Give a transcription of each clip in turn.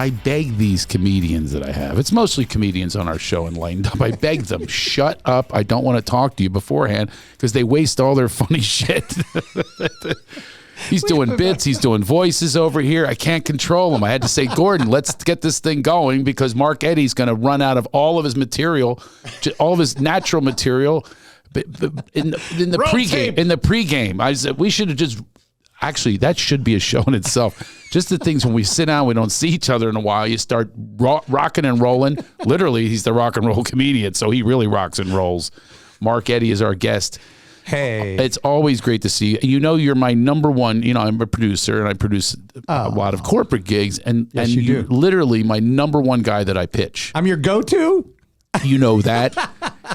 I beg these comedians that I have. It's mostly comedians on our show Enlightened. I beg them, shut up. I don't want to talk to you beforehand because they waste all their funny shit. He's doing bits. He's doing voices over here. I can't control him. I had to say, Gordon, let's get this thing going because Mark Eddy's going to run out of all of his material, all of his natural material in the pregame. In the pregame, I said we should have just. Actually, that should be a show in itself. Just the things when we sit down, we don't see each other in a while. You start rocking and rolling. Literally, he's the rock and roll comedian, so he really rocks and rolls. Mark Eddy is our guest. Hey. It's always great to see you. You know, you're my number one. You know, I'm a producer, and I produce a lot of corporate gigs. And you're literally my number one guy that I pitch. I'm your go-to? You know that.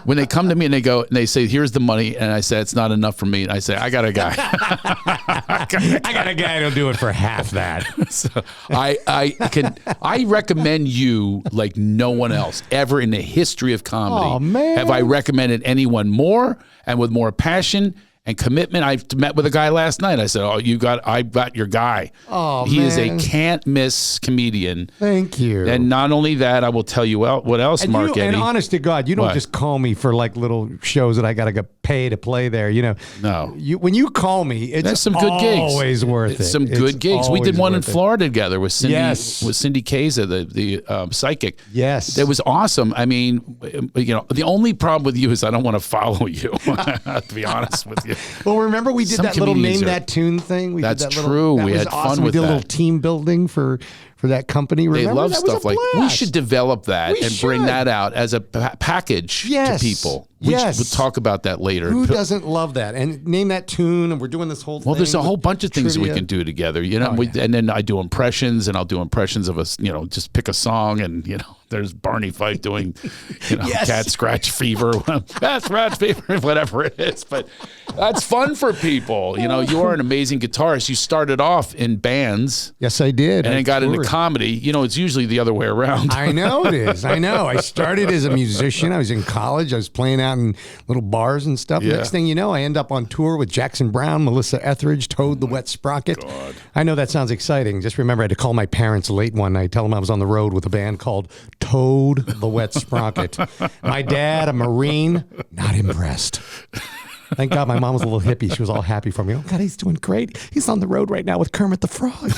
When they come to me and they say, here's the money. And I say, it's not enough for me. And I say, I got a guy. I got a guy who'll do it for half that. So I recommend you like no one else ever in the history of comedy. Oh, man. Have I recommended anyone more and with more passion and commitment? I met with a guy last night. I said, I've got your guy. Oh, he man. is a can't miss comedian. Thank you. And not only that, I will tell you what else, and Mark Eddy. And honest to God, you don't just call me for like little shows that I got to pay to play there. You know, no. When you call me, it's some good gigs. Always worth it. Some good gigs. We did one in Florida together with Cindy. Yes. With Cindy Kaza, the psychic. Yes, it was awesome. I mean, you know, the only problem with you is I don't want to follow you. To be honest with you. Well, remember we did that little name that tune thing. That's true. We had fun with that. We did a little team building for that company. Remember? They love that stuff like we should develop that and bring that out as a package to people. We'll talk about that later. Who doesn't love that? And name that tune, and we're doing this whole thing. Well, there's a whole bunch of things that we can do together, you know. And then I do impressions, and I'll do impressions of us, you know, just pick a song, and you know, there's Barney Fife doing, you know, Cat Scratch Fever, Cat Scratch Fever, whatever it is. But that's fun for people. You know, you are an amazing guitarist. You started off in bands. Yes, I did. And then got into comedy. You know, it's usually the other way around. I know it is. I know. I started as a musician. I was in college. I was playing out in little bars and stuff. Yeah. Next thing you know, I end up on tour with Jackson Browne, Melissa Etheridge, Toad the Wet Sprocket. God. I know that sounds exciting. Just remember, I had to call my parents late one night, tell them I was on the road with a band called Toad the Wet Sprocket. My dad, a Marine, not impressed. Thank God my mom was a little hippie. She was all happy for me. Oh, God, he's doing great. He's on the road right now with Kermit the Frog.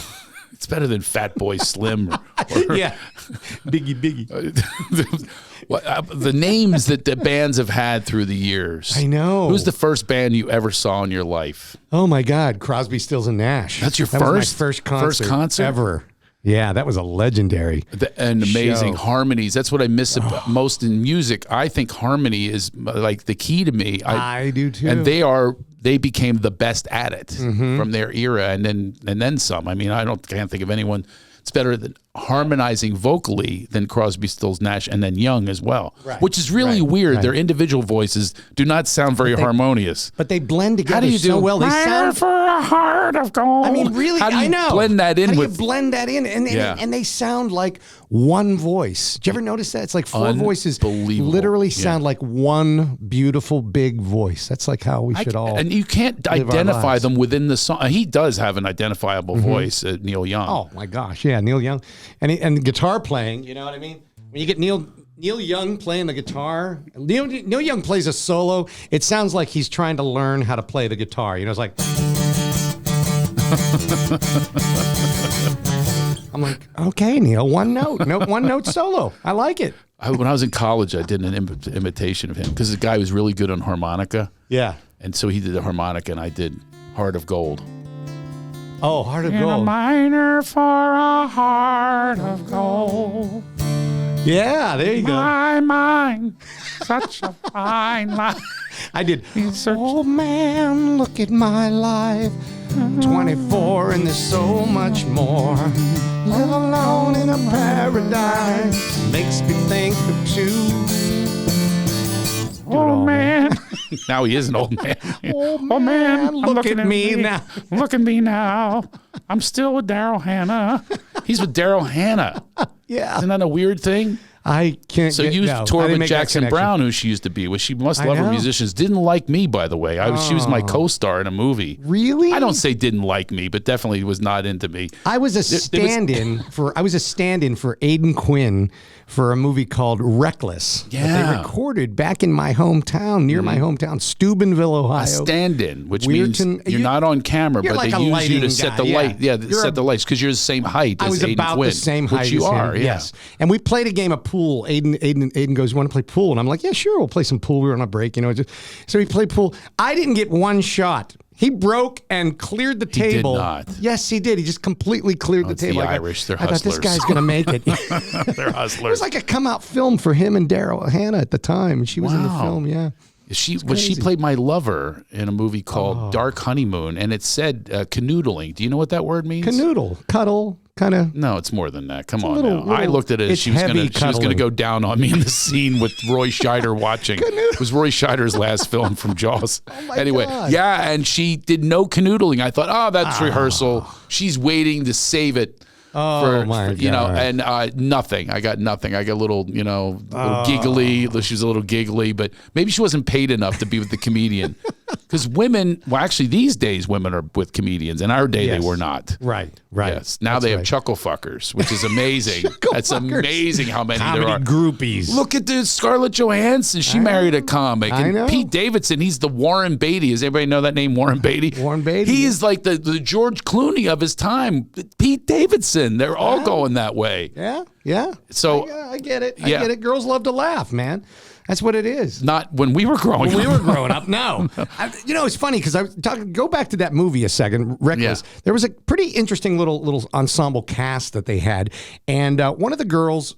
It's better than Fat Boy Slim. Yeah. Biggie. The names that the bands have had through the years. I know. Who's the first band you ever saw in your life? Oh, my God. Crosby, Stills, and Nash. That's your that was my first concert ever. Yeah, that was a legendary and amazing show. Harmonies. That's what I miss most in music. I think harmony is like the key to me. I do too. And they became the best at it from their era, and then some. I mean, can't think of anyone that's better than harmonizing vocally than Crosby, Stills, Nash, and then Young as well. Right. Which is really weird. Right. Their individual voices do not sound very harmonious. But they blend together. How do you so well. They sound for a heart of gold. I mean, really, how do you I know. blend that in how do with you blend that in, and they sound like one voice. Did you ever notice that? It's like four voices literally sound like one beautiful big voice. That's like how we should all. And you can't identify them within the song. He does have an identifiable voice, Neil Young. Oh my gosh, yeah, Neil Young, and guitar playing. You know what I mean? When you get Neil Young playing the guitar, Neil Young plays a solo. It sounds like he's trying to learn how to play the guitar. You know, it's like. I'm like, okay, Neil, one note solo. I like it. When I was in college, I did an imitation of him because the guy was really good on harmonica. Yeah. And so he did the harmonica, and I did Heart of Gold. Oh, Heart of Gold. In a minor for a heart of gold. Yeah, there you go. My mind, such a fine line. I did. Oh, man, look at my life. 24 and there's so much more. Live alone in a paradise. Makes me think of two. Oh, man. Now he is an old man. Oh, man. Look at me now. Look at me now. I'm still with Daryl Hannah. He's with Daryl Hannah. Yeah. Isn't that a weird thing? I can't. So you I toured didn't with make that Jackson connection. Brown, who she used to be with. She must love her know. musicians. Didn't like me, by the way. She was my co-star in a movie. Really? I don't say didn't like me, but definitely was not into me. I was a stand-in for Aidan Quinn for a movie called Reckless. Yeah. That they recorded back in my hometown, near my hometown, Steubenville, Ohio. A stand-in, which means you're not on camera, you're but like they a use you lighting to set guy, the yeah. light. Yeah, You're set the lights because you're the same height I as was Aidan about Quinn, the same height which you as are. him. Yeah. Yes. And we played a game of pool. Aidan goes, "You want to play pool?" And I'm like, "Yeah, sure. We'll play some pool. We were on a break, So we played pool. I didn't get one shot. He broke and cleared the table. Did not. Yes, he did. He just completely cleared the It's table. the Irish. They're I thought this hustlers. guy's going to make it. They're It hustlers. was like a come-out film for him and Daryl Hannah at the time. And she was in the Wow. film, yeah. She crazy. played my lover in a movie called Dark Honeymoon, and it said canoodling. Do you know what that word means? Canoodle, cuddle, kind of. No, it's more than that. Come on little- now. I little- looked at it as it's she was heavy gonna cuddling. go down on me in the scene with Roy Scheider watching. It was Roy Scheider's last film from Jaws. my Anyway, God. yeah, and she did no canoodling. I thought, oh, that's rehearsal. She's waiting to save it. Oh, my God. And nothing. I got nothing. I got a little, little giggly. She was a little giggly, but maybe she wasn't paid enough to be with the comedian. Because women, well, actually, these days women are with comedians. In our day, Yes. they were not. Right. Yes. Now That's they have right. chuckle fuckers, which is amazing. That's fuckers. amazing how many Comedy there are. groupies. Look at this Scarlett Johansson. She married a comic. I And know. Pete Davidson, he's the Warren Beatty. Does anybody know that name, Warren Beatty? Warren Beatty, He yeah. is like the George Clooney of his time. Pete Davidson. They're all going that way. Yeah, yeah. So- I get it. I Yeah. get it. Girls love to laugh, man. That's what it is. Not when we were growing When we up. were growing up, no. It's funny because I was talking. Go back to that movie a second, Reckless. Yeah. There was a pretty interesting little ensemble cast that they had, and one of the girls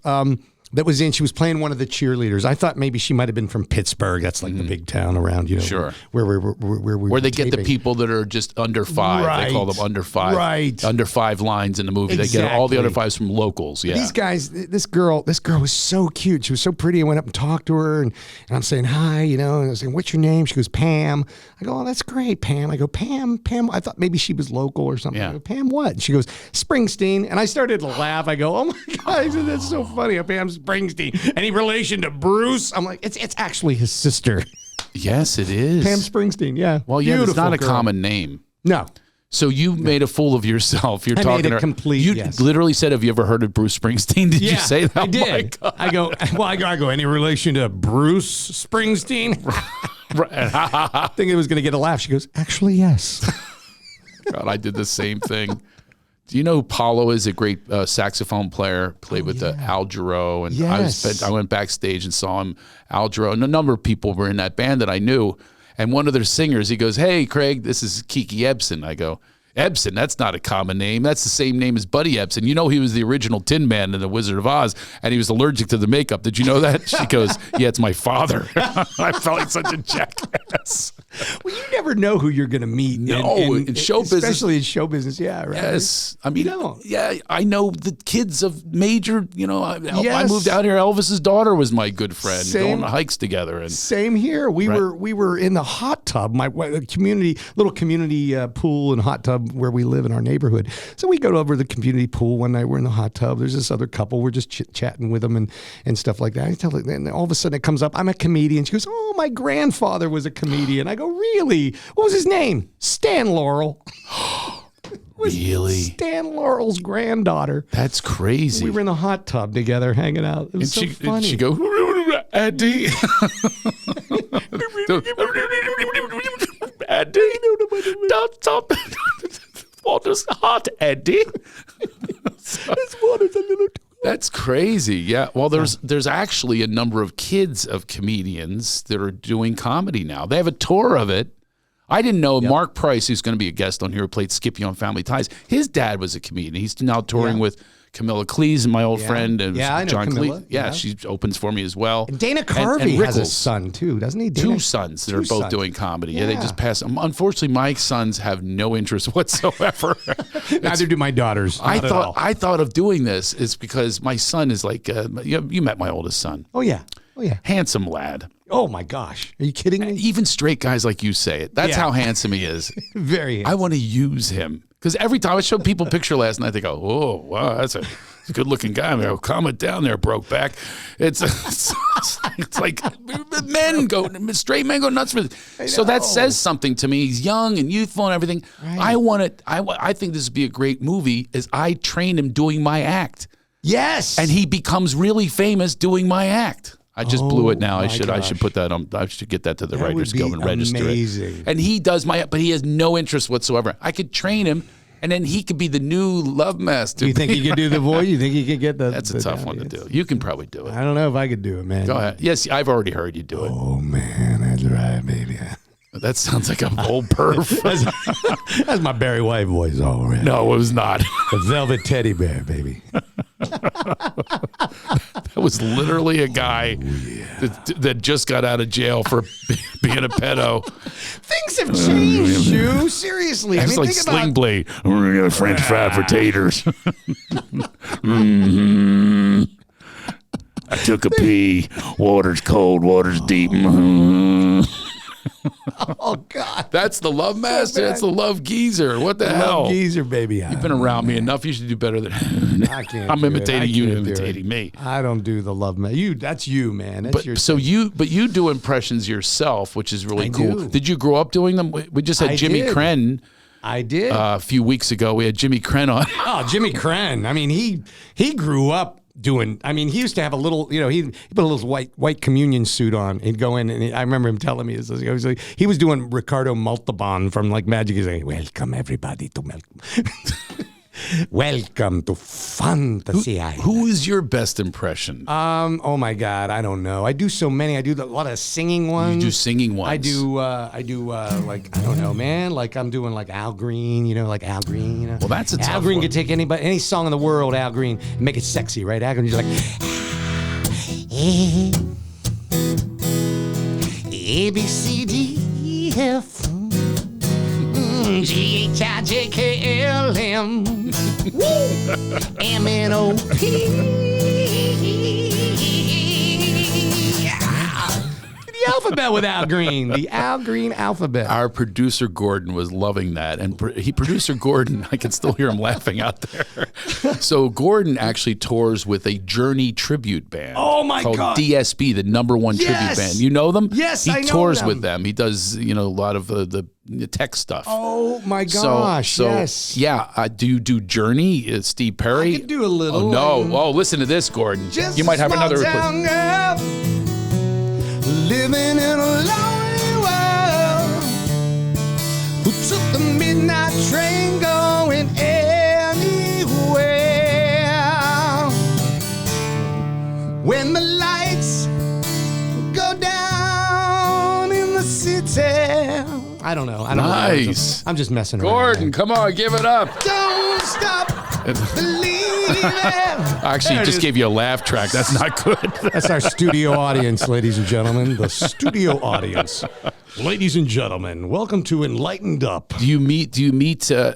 that was in, she was playing one of the cheerleaders. I thought maybe she might have been from Pittsburgh. That's like the big town around, Sure. where we Where were they get the taping. people that are just under five. They call Right. them under five. Right. Under five lines in the movie. They get all the Exactly. under fives from locals. Yeah. These guys, this girl was so cute. She was so pretty. I went up and talked to her, and I'm saying hi, and I was saying, "What's your name?" She goes, "Pam." I go, "Oh, that's great, Pam." I go, "Pam." I thought maybe she was local or something. Yeah. I go, "Pam, what?" And she goes, "Springsteen." And I started to laugh. I go, "Oh my God, I said, that's so funny." Pam Springsteen. Any relation to Bruce? I'm like, it's actually his sister, Yes, it is. Pam Springsteen. Yeah. Well, yeah, it's Beautiful not a girl. common name. No. So you made a fool of yourself. You're I talking made it to her. complete, You yes. literally said, "Have you ever heard of Bruce Springsteen?" Did you say that? I Oh, my did. God. I go, any relation to Bruce Springsteen? Thinking it was going to get a laugh. She goes, "Actually, yes." God, I did the same thing. Do you know who Paulo is? A great saxophone player. Played with Al Jarreau, and Yes. I went backstage and saw him. Al Jarreau, and a number of people were in that band that I knew. And one of their singers, he goes, "Hey, Craig, this is Kiki Ebsen." I go, "Ebsen? That's not a common name. That's the same name as Buddy Ebsen. You know, he was the original Tin Man in The Wizard of Oz, and he was allergic to the makeup. Did you know that?" She goes, "Yeah, it's my father." I felt like such a jackass. Well, you never know who you're going to meet. No, in show business. especially in show business. Yeah, right. Yes. I mean, You don't. yeah, I know the kids of major, I Yes. moved out here. Elvis's daughter was my good friend. Same. Going on hikes together. And Same here. We were in the hot tub, my little community pool and hot tub where we live in our neighborhood. So we go over to the community pool one night. We're in the hot tub. There's this other couple. We're just chatting with them and stuff like that. I tell her, and all of a sudden it comes up. I'm a comedian. She goes, "Oh, my grandfather was a comedian." I go, "Really? What was his name?" "Stan Laurel." really? Stan Laurel's granddaughter. That's crazy. We were in the hot tub together, hanging out. It was so funny. And she go, "Eddie." Eddie, don't stop. Water's hot, Eddie. This water's a little too. That's crazy. Yeah. Well, there's actually a number of kids of comedians that are doing comedy now. They have a tour of it. I didn't know Mark Price, who's going to be a guest on here, who played Skippy on Family Ties. His dad was a comedian. He's now touring with Camilla Cleese, my old friend, and Yeah, I know John Camilla. Cleese. Yeah, she opens for me as well. Dana And Carvey has a Rickles. son too, doesn't he? Two sons that are both sons. doing comedy. Yeah, they Yeah. just pass. Unfortunately, my sons have no interest whatsoever. Neither do my daughters. I Not at all. thought of doing this is because my son is like you met my oldest son, Oh yeah. Oh yeah. handsome lad. Oh my gosh. Are you kidding me? Even straight guys like you say it. That's Yeah. how handsome he is. Very. I want to use him because every time I showed people a picture last night, they go, "Oh, wow, that's a a good-looking guy. I go, calm it down there, Brokeback. It's like straight men go nuts for this. So that says something to me. He's young and youthful and everything. Right. I think this would be a great movie. Is I train him doing my act. Yes, and he becomes really famous doing my act. I just blew it now. I should put that on. I should get that to the Writers Guild and register it. And he does but he has no interest whatsoever. I could train him, and then he could be the new love master. You think he could do the voice? You think he could get the? That's a tough one to do. You can probably do it. I don't know if I could do it, man. Go ahead. Yes, I've already heard you do it. Oh man, that's right, baby. That sounds like an old perf. That's my Barry White voice already. No, it was not. The Velvet Teddy Bear, baby. That was literally a guy that just got out of jail for being a pedo. Things have changed, Shu. Seriously. It's like Sling Blade. We're going to get a French fry for taters. I took a pee. Water's cold. Water's deep. Oh, God. That's the love master. That's the love geezer. What the hell? Love geezer, baby. You've been around me enough. You should do better than I can't. I'm imitating you, imitating me. I don't do the love master. That's you, man. That's your you do impressions yourself, which is really cool. Did you grow up doing them? We just had Jimmy Crenn. I did. A few weeks ago, we had Jimmy Crenn on. Oh, Jimmy Crenn. I mean, he grew up doing. I mean, he used to have a little. He put a little white communion suit on. He'd go in, and I remember him telling me he was doing Ricardo Montalban from like Magic. He's like, "Welcome everybody to Welcome to Fantasy Island." Who is your best impression? Oh my God, I don't know. I do so many. I do a lot of singing ones. You do singing ones. I do like I don't know, man. Like I'm doing like Al Green. Like Al Green. Well, that's a tough Al Green one. could take any song in the world. Al Green, and make it sexy, right? Al Green, you're like A B C D F G H I J K L M M N O P. The alphabet with Al Green. The Al Green alphabet. Our producer Gordon was loving that, and producer Gordon, I can still hear him laughing out there. So Gordon actually tours with a Journey tribute band. Oh my called God! DSB, the #1 tribute band. You know them? Yes, I know them. He tours with them. He does a lot of the tech stuff. Oh my gosh! Yes. Yeah. Do you do Journey? Steve Perry? I could do a little. Oh no! Oh, listen to this, Gordon. You might have another. Living in a lonely world, who took the midnight train going anywhere. When the lights go down in the city. I don't know. Nice. I'm just messing around. Gordon, come on, give it up. Don't stop believing. I actually just gave you a laugh track. That's not good. That's our studio audience, ladies and gentlemen. The studio audience. Ladies and gentlemen, welcome to Enlightened Up. Do you meet,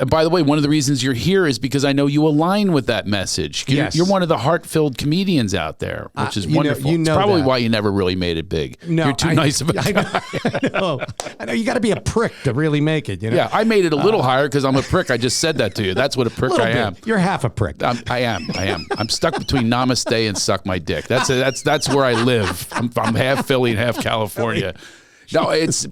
by the way, one of the reasons you're here is because I know you align with that message. Yes. You're one of the heart-filled comedians out there, which is wonderful. You know it's probably that. why you never really made it big. No, you're too nice of a guy. I know. You got to be a prick to really make it. Yeah, I made it a little higher because I'm a prick. I just said that to you. That's what a prick I am. You're half a prick. I am. I'm stuck between namaste and suck my dick. That's where I live. I'm half Philly and half California. No, it's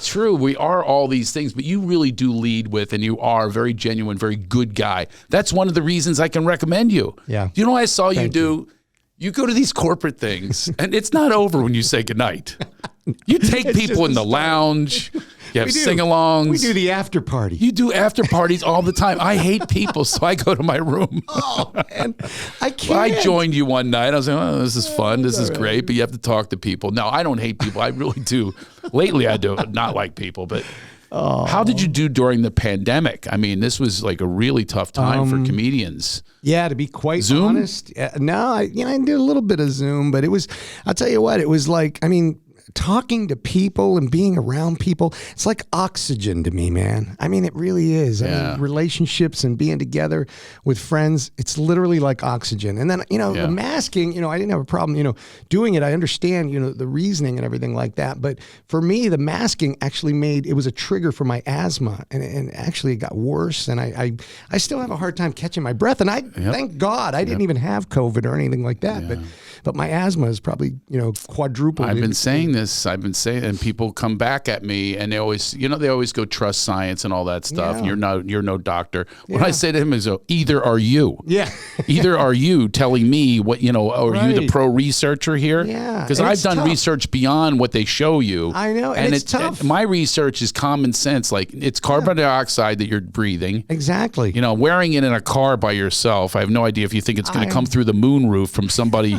true. We are all these things, but you really do lead with, and you are a very genuine, very good guy. That's one of the reasons I can recommend you. Yeah. You know what I saw you do? You go to these corporate things, and it's not over when you say goodnight. You take people in the lounge. You have sing-alongs. We do the after party. You do after parties all the time. I hate people, so I go to my room. Oh, man. I can't. Well, I joined you one night. I was like, oh, this is fun. This is great, but you have to talk to people. No, I don't hate people. I really do. Lately, I do not like people, but how did you do during the pandemic? I mean, this was like a really tough time for comedians. Yeah, to be quite honest. No, I did a little bit of Zoom, but it was, I'll tell you what, it was like, I mean, talking to people and being around people, it's like oxygen to me, man. I mean, it really is. I mean, relationships and being together with friends, it's literally like oxygen. And then, the masking, I didn't have a problem, doing it. I understand, the reasoning and everything like that. But for me, the masking actually it was a trigger for my asthma. And actually it got worse. And I still have a hard time catching my breath. And thank God, I didn't even have COVID or anything like that. But my asthma is probably, quadrupled. I've been saying this. And people come back at me, and they always go trust science and all that stuff. And you're no doctor. What I say to him is, either are you. Yeah. Either are you telling me what are you the pro researcher here? Yeah. Because I've done research beyond what they show you. I know, and it's tough. My research is common sense. Like, it's carbon dioxide that you're breathing. Exactly. Wearing it in a car by yourself. I have no idea if you think it's going to come through the moon roof from somebody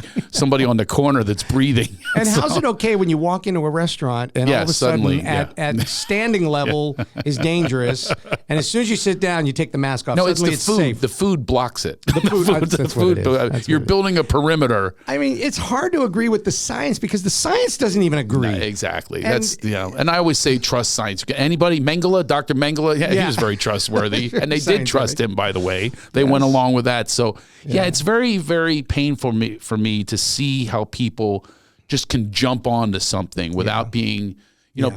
on the corner that's breathing. And how's it okay when you walk into a restaurant and all of a suddenly, sudden at standing level is dangerous, and as soon as you sit down, you take the mask off. No, it's the food. Safe. The food blocks it. The food. You're building a perimeter. I mean, it's hard to agree with the science because the science doesn't even agree. No, exactly. And I always say trust science. Anybody, Mengele, Dr. Mengele, he was very trustworthy, and they did trust him. By the way, they went along with that. So it's very, very painful for me to see how people just can jump onto something without being,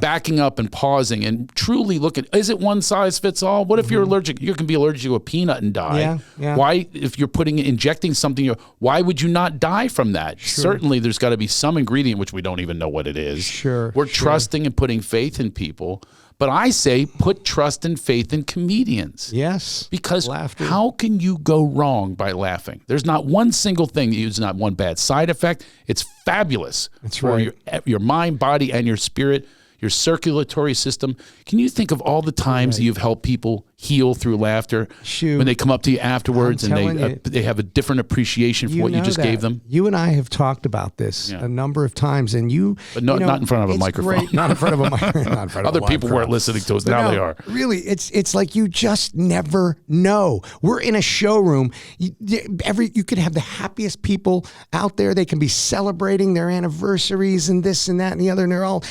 backing up and pausing and truly look at, is it one size fits all? What if you're allergic? You can be allergic to a peanut and die. Yeah. Why, if you're injecting something, why would you not die from that? Sure. Certainly there's got to be some ingredient, which we don't even know what it is. Sure. We're trusting and putting faith in people. But I say put trust and faith in comedians. Yes. Because how can you go wrong by laughing? There's not one single thing. There's not one bad side effect. It's fabulous for your mind, body, and your spirit, your circulatory system. Can you think of all the times you've helped people heal through laughter when they come up to you afterwards and they have a different appreciation for what you just gave them? You and I have talked about this a number of times, and but not in front of a microphone. Not in front of a microphone. Other people weren't listening to us. Now they are. Really, it's like you just never know. We're in a showroom. You could have the happiest people out there. They can be celebrating their anniversaries and this and that and the other, and they're all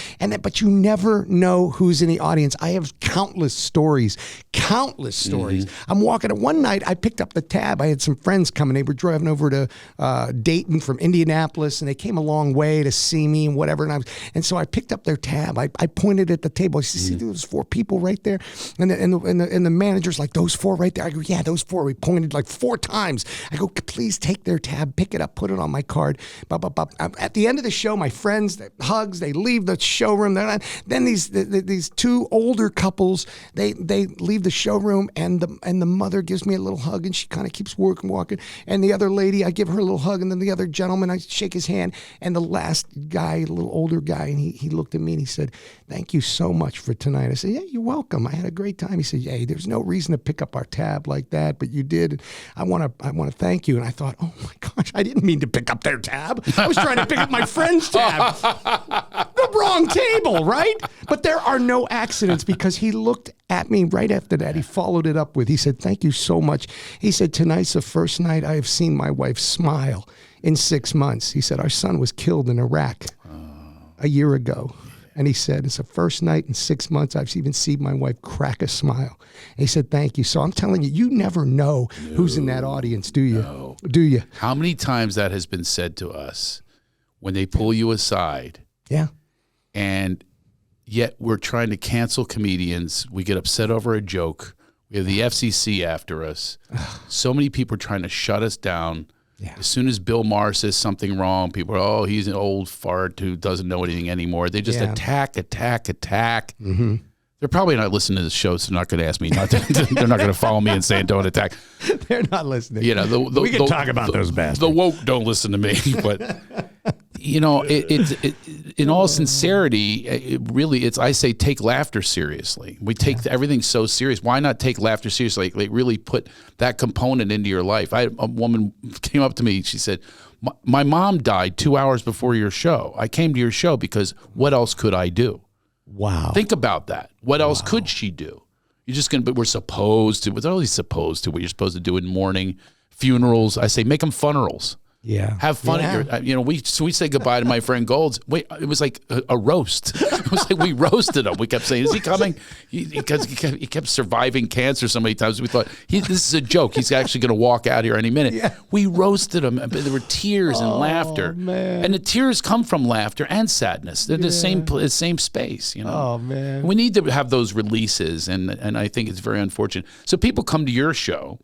but you never know who's in the audience. I have countless stories. I'm walking. One night, I picked up the tab. I had some friends coming. They were driving over to Dayton from Indianapolis, and they came a long way to see me and whatever. And so I picked up their tab. I pointed at the table. I said, "See those 4 people right there?" And the manager's like, "Those 4 right there." I go, "Yeah, those 4." We pointed like 4 times. I go, "Please take their tab, pick it up, put it on my card." At the end of the show, my friends, hugs. They leave the showroom. Then these 2 older couples, they leave the showroom, and the mother gives me a little hug, and she kind of keeps walking, and the other lady, I give her a little hug, and then the other gentleman, I shake his hand, and the last guy, a little older guy, and he looked at me and he said, "Thank you so much for tonight." I said, "Yeah, you're welcome. I had a great time." He said, "Hey, there's no reason to pick up our tab like that, but you did. I want to thank you." And I thought, oh my gosh, I didn't mean to pick up their tab. I was trying to pick up my friend's tab. The wrong table, right? But there are no accidents, because he looked at me right after that. He followed it up with, he said, "Thank you so much." He said, "Tonight's the first night I have seen my wife smile in 6 months." He said, "Our son was killed in Iraq a year ago." And he said, "It's the first night in 6 months I've even seen my wife crack a smile." And he said, "Thank you." So I'm telling you, you never know who's in that audience, do you? No. Do you? How many times that has been said to us when they pull you aside? Yeah. And yet we're trying to cancel comedians. We get upset over a joke. We have the FCC after us. So many people are trying to shut us down. Yeah. As soon as Bill Maher says something wrong, people are, "Oh, he's an old fart who doesn't know anything anymore." They just attack. Mm-hmm. They're probably not listening to the show, so they're not going to ask me not to. They're not going to follow me and saying, "Don't attack." They're not listening. We can talk about those bastards. The woke don't listen to me, but it in all sincerity, I say take laughter seriously. We take everything so serious. Why not take laughter seriously? Like really put that component into your life. A woman came up to me. She said, "My mom died 2 hours before your show. I came to your show because what else could I do?" Wow. Think about that. What else could she do? You're just going to, but we're supposed to. What's always supposed to? What you're supposed to do in mourning, funerals. I say make them funerals. Yeah. Have fun. Yeah. At your, we say goodbye to my friend Gold's. Wait, it was like a roast. It was like we roasted him. We kept saying, "Is he coming?" Because he kept surviving cancer so many times. We thought this is a joke. He's actually going to walk out here any minute. Yeah. We roasted him. There were tears and laughter, man. and the tears come from laughter and sadness. They're the same space. Oh man. We need to have those releases, and I think it's very unfortunate. So people come to your show,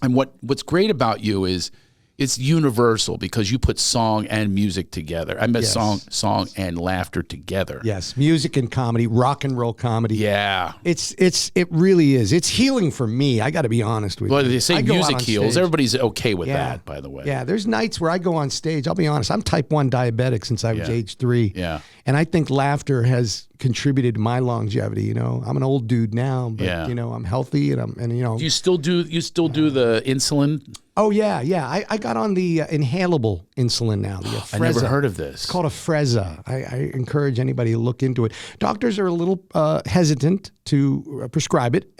and what's great about you is, it's universal because you put song and music together. I meant song and laughter together. Yes, music and comedy, rock and roll comedy. Yeah, it really is. It's healing for me. I got to be honest with you. Well, they say music heals. Stage. Everybody's okay with that, by the way. Yeah, there's nights where I go on stage. I'll be honest. I'm type 1 diabetic since I was age 3. Yeah, and I think laughter has contributed to my longevity. I'm an old dude now, but I'm healthy and Do you still do the insulin? Oh yeah. I got on the inhalable insulin now. The Afrezza. I never heard of this. It's called Afrezza. I encourage anybody to look into it. Doctors are a little hesitant to prescribe it.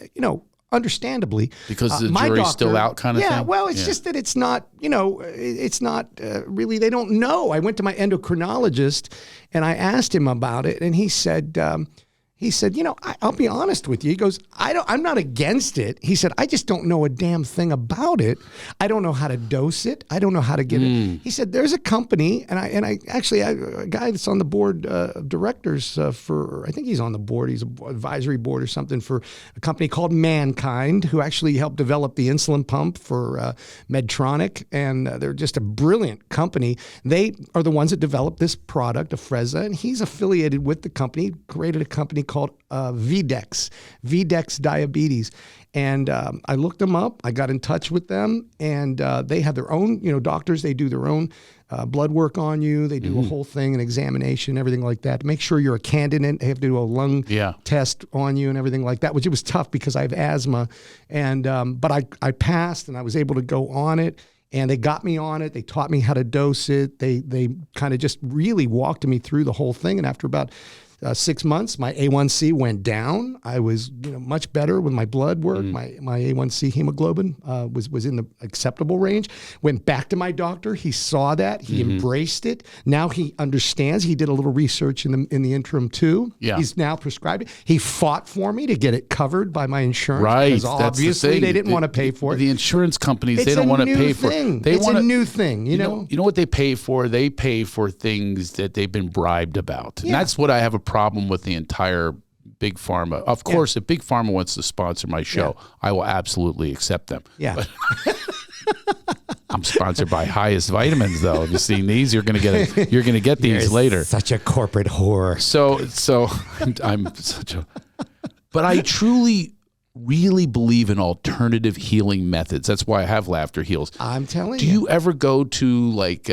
Understandably, because the jury's still out, kind of thing. Yeah, well, it's just that it's not. It's not really. They don't know. I went to my endocrinologist and I asked him about it, and he said. I'll be honest with you. He goes, I'm not against it. He said, I just don't know a damn thing about it. I don't know how to dose it. I don't know how to get it. He said, there's a company, and I actually, a guy that's on the board of directors for, I think he's on the board. He's an advisory board or something for a company called Mankind, who actually helped develop the insulin pump for Medtronic. And they're just a brilliant company. They are the ones that developed this product, Afrezza, and he's affiliated with the company, created a company called VDEX Diabetes. And I looked them up. I got in touch with them, and they have their own, doctors. They do their own blood work on you. They do a whole thing, an examination, everything like that, to make sure you're a candidate. They have to do a lung test on you and everything like that, which it was tough because I have asthma. And but I passed, and I was able to go on it. And they got me on it. They taught me how to dose it. They kind of just really walked me through the whole thing. And after about 6 months, my A1C went down. I was much better with my blood work. My A1C hemoglobin was in the acceptable range. Went back to my doctor. He saw that. He embraced it. Now he understands. He did a little research in the interim too. Yeah. He's now prescribed it. He fought for me to get it covered by my insurance. Right. Because obviously they didn't want to pay for it. The insurance companies, they don't want to pay for it. It's a new thing. You know what they pay for? They pay for things that they've been bribed about. And that's what I have a problem with the entire Big Pharma. Of course, if Big Pharma wants to sponsor my show, I will absolutely accept them. Yeah. But I'm sponsored by Hyest vitamins, though. Have you seen these? You're gonna get these later. Such a corporate whore. So I'm such a. But I truly, really believe in alternative healing methods. That's why I have Laughter Heals. I'm telling you. Do you ever go to like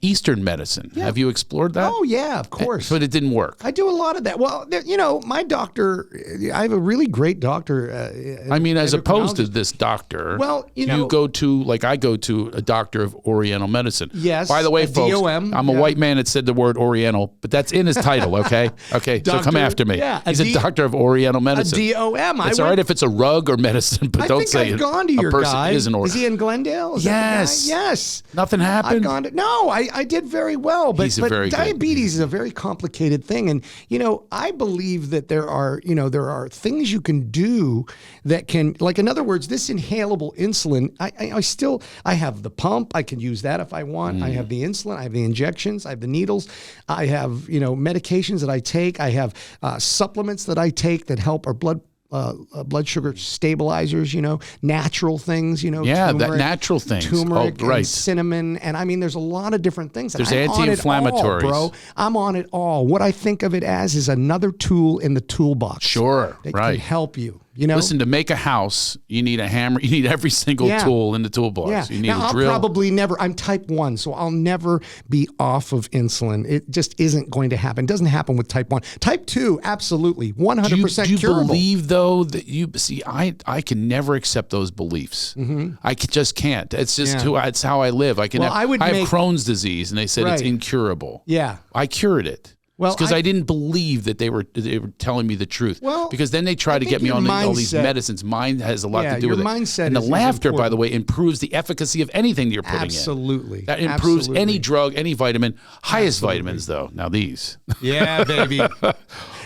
Eastern medicine? Yeah. Have you explored that? Oh yeah, of course. But it didn't work. I do a lot of that. Well, my doctor, I have a really great doctor. As opposed to this doctor. Well, you go to, like I go to a doctor of Oriental medicine. Yes. By the way, folks, DOM, I'm a white man that said the word Oriental, but that's in his title. Okay. Okay. So come after me. Yeah, he's a doctor of Oriental medicine. A DOM. It's all right if it's a rug or medicine, but don't say I've gone to your guy. Is he in Glendale? Yes. Yes. Nothing happened. I've gone to No, I did very well, but diabetes is a very complicated thing, and I believe that there are things you can do that can, like, in other words, this inhalable insulin. I have the pump. I can use that if I want. I have the insulin. I have the injections. I have the needles. I have medications that I take. I have supplements that I take that help our blood sugar stabilizers, natural things, turmeric, that natural things, turmeric, and cinnamon, and there's a lot of different things. There's anti-inflammatories, bro. I'm on it all. What I think of it as is another tool in the toolbox. Sure, that can help you. Listen, to make a house, you need a hammer. You need every single tool in the toolbox. Yeah. You need a drill. I'll probably never. I'm type 1, so I'll never be off of insulin. It just isn't going to happen. It doesn't happen with type 1. Type 2, absolutely, 100% curable. Do you believe though that you see? I can never accept those beliefs. I just can't. It's just it's how I live. I have Crohn's disease, and they said it's incurable. Yeah, I cured it. Well, because I didn't believe that they were telling me the truth. Well, because then they try to get me on all these medicines. Mind has a lot to do with it. Mindset and the is laughter, important. by the way, improves the efficacy of anything that you're putting in. Absolutely. That improves any drug, any vitamin. Hyest vitamins, though. Now these. Yeah, baby.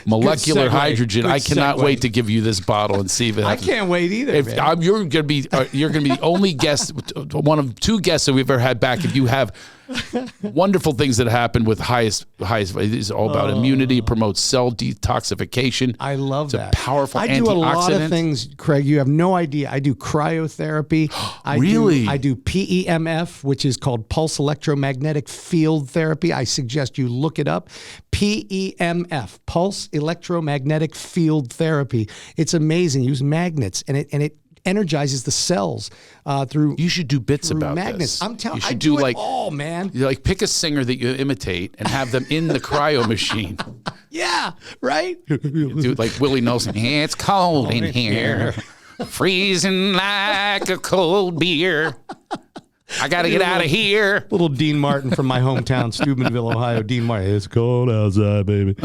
Molecular hydrogen. Good I cannot segue. wait to give you this bottle and see if it I happens. can't wait either, man. You're gonna be the only guest, one of 2 guests that we've ever had back. If you have wonderful things that happen with Hyest, it's all about immunity. It promotes cell detoxification. I love it's that. A powerful I antioxidant. do a lot of things, Craig. You have no idea. I do cryotherapy. Really? I do PEMF, which is called pulse electromagnetic field therapy. I suggest you look it up. PEMF, pulse electromagnetic field therapy. It's amazing. Use magnets, and it energizes the cells through. You should do bits about magnets. this. I'm telling you, should I do like it all, man. You like pick a singer that you imitate and have them in the cryo machine. Yeah, right. Do like Willie Nelson. It's cold in here, freezing like a cold beer. I got to get out of here. Little Dean Martin from my hometown, Steubenville, Ohio. Dean Martin. It's cold outside, baby.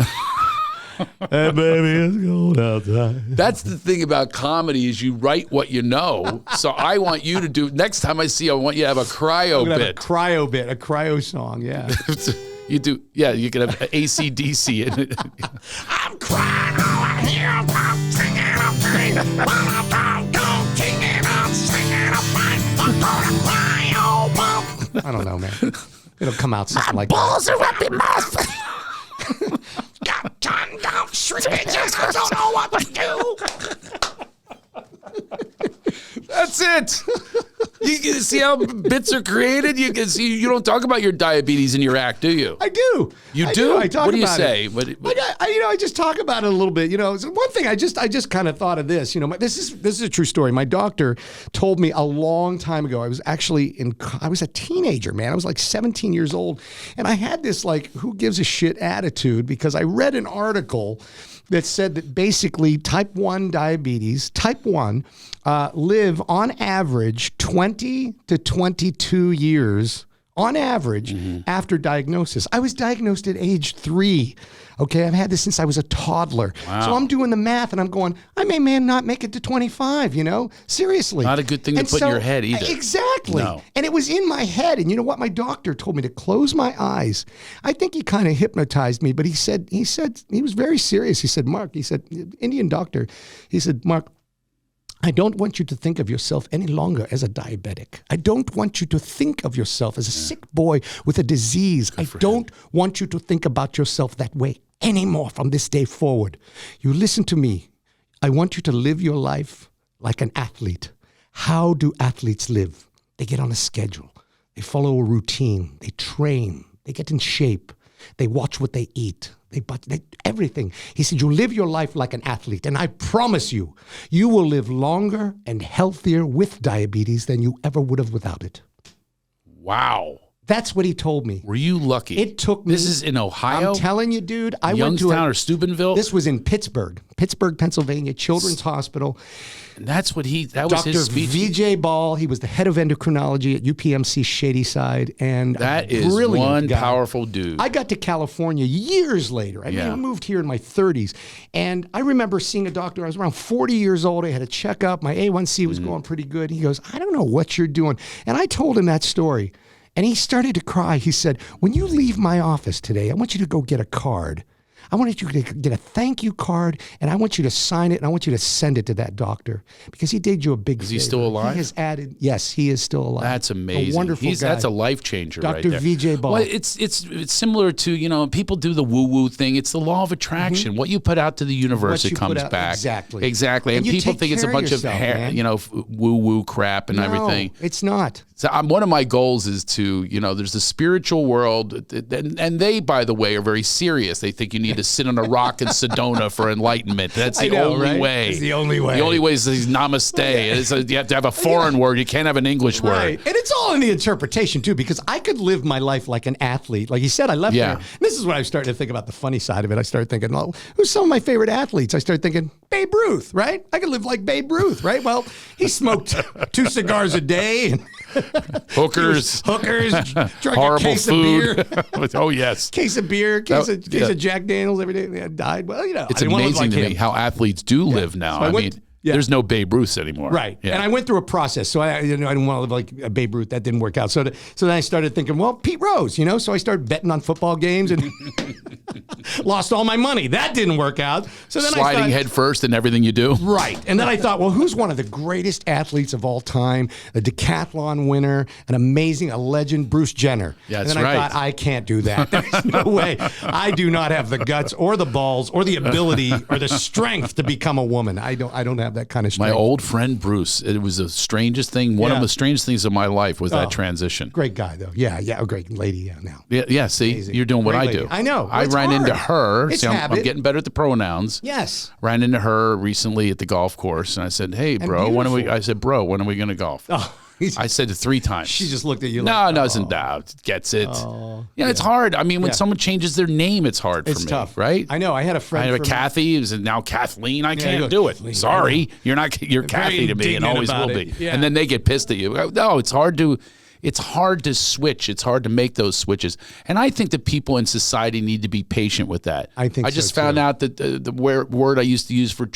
Hey, baby, it's cold outside. That's the thing about comedy is you write what you know. So I want you to do, next time I see you, I want you to have a cryo Have bit. a cryo bit, a cryo song, yeah. You do, yeah, you can have AC/DC in it. I'm crying over here, I'm singing a pain. I'm singing, I'm singing a pain. I'm gonna cry, oh, mom. I don't know, man. It'll come out something like Balls are up in mouth. Got turned down shrinkages, I don't know what to do. That's it. You can see how bits are created. You can see you don't talk about your diabetes in your act, do you? I do. You do? I talk what do you about say? it. What, I just talk about it a little bit. So one thing I just kind of thought of this. This is a true story. My doctor told me a long time ago. I was actually I was a teenager, man. I was like 17 years old, and I had this like who gives a shit attitude because I read an article that said that basically type 1 diabetes, type 1, live on average 20 to 22 years on average after diagnosis. I was diagnosed at age 3. Okay, I've had this since I was a toddler. Wow. So I'm doing the math and I'm going, I may not make it to 25, seriously. Not a good thing to put in your head either. Exactly. No. And it was in my head. And you know what? My doctor told me to close my eyes. I think he kind of hypnotized me, but he said, he was very serious. He said, Mark, Indian doctor, he said, Mark, I don't want you to think of yourself any longer as a diabetic. I don't want you to think of yourself as a sick boy with a disease. I don't want you to think about yourself that way anymore from this day forward. You listen to me. I want you to live your life like an athlete. How do athletes live? They get on a schedule. They follow a routine. They train. They get in shape. They watch what they eat. They everything. He said, you live your life like an athlete, and I promise you, you will live longer and healthier with diabetes than you ever would have without it. wow. That's what he told me. Were you lucky? It took me. This is in Ohio? I'm telling you, dude. I went Youngstown to or Steubenville? This was in Pittsburgh, Pennsylvania, Children's Hospital. And that's what that was Dr. his speech. VJ Ball, he was the head of endocrinology at UPMC Shadyside. And That is one guy. powerful dude. I got to California years later. I moved here in my 30s. And I remember seeing a doctor. I was around 40 years old. I had a checkup. My A1C was going pretty good. He goes, I don't know what you're doing. And I told him that story. And he started to cry. He said, when you leave my office today, I want you to go get a card. I want you to get a thank you card, and I want you to sign it, and I want you to send it to that doctor because he did you a big favor. Is he still alive? He has added, yes, he is still alive. That's amazing. A wonderful guy. That's a life changer right Dr. there. VJ Ball. Well, it's similar to, people do the woo-woo thing. It's the law of attraction. What you put out to the universe, What it you comes put out- back. exactly. Exactly. And you people take think it's a care bunch yourself, of man. woo-woo crap and everything. No, it's not. So one of my goals is to, there's the spiritual world, and they, by the way, are very serious. They think you need to sit on a rock in Sedona for enlightenment. That's the only way. It's the only way. The only way is namaste. You have to have a foreign word. You can't have an English word. Right. And it's all in the interpretation, too, because I could live my life like an athlete. Like you said, I left there. And this is when I started to think about the funny side of it. I started thinking, well, who's some of my favorite athletes? I started thinking, Babe Ruth, right? I could live like Babe Ruth, right? Well, he smoked 2 cigars a day. And Hookers. Hookers. Drank Horrible a case food. of beer. Oh, yes. Case of beer. Case of Jack Daniels every day. Yeah, died. Well, It's I didn't wanna look amazing like to me him. how athletes do live now. So I I went- mean, yeah. there's no Babe Ruth anymore. Right. Yeah. And I went through a process. So I didn't want to live like a Babe Ruth. That didn't work out. So then I started thinking, well, Pete Rose, So I started betting on football games and lost all my money. That didn't work out. So then Sliding I thought, head first in everything you do. right. And then I thought, well, who's one of the greatest athletes of all time? A decathlon winner, a legend, Bruce Jenner. Yeah, and that's then I right. thought, I can't do that. There's no way. I do not have the guts or the balls or the ability or the strength to become a woman. I don't have that kind of My strength. old friend Bruce, it was the strangest thing. One of Yeah. the strangest things of my life was that Oh. transition. Great guy, though. Yeah, a great lady. Yeah, now. Yeah, see, Amazing. you're doing what Great I lady. do. I know. Well, I it's ran into hard. her. It's See, I'm habit. getting better at the pronouns. Yes. Ran into her recently at the golf course, and I said, "Hey, bro, when are we?" beautiful. I said, "Bro, when are we going to golf?" Oh, I said it 3 times. she just looked at you no, like, no, doesn't doubt. Gets it. Yeah, it's hard. I mean, when Yeah. someone changes their name, it's hard It's for me, tough. right? I know. I had a friend. I have a from- Kathy. Is it now Kathleen? I you can't go, do it. Kathleen, Sorry, you're not. You're Kathy to me, and indignant always will about be. it. Yeah. And then they get pissed at you. No, it's hard to. It's hard to switch. It's hard to make those switches. And I think that people in society need to be patient with that. I think I so, just found too. out that the word I used to use for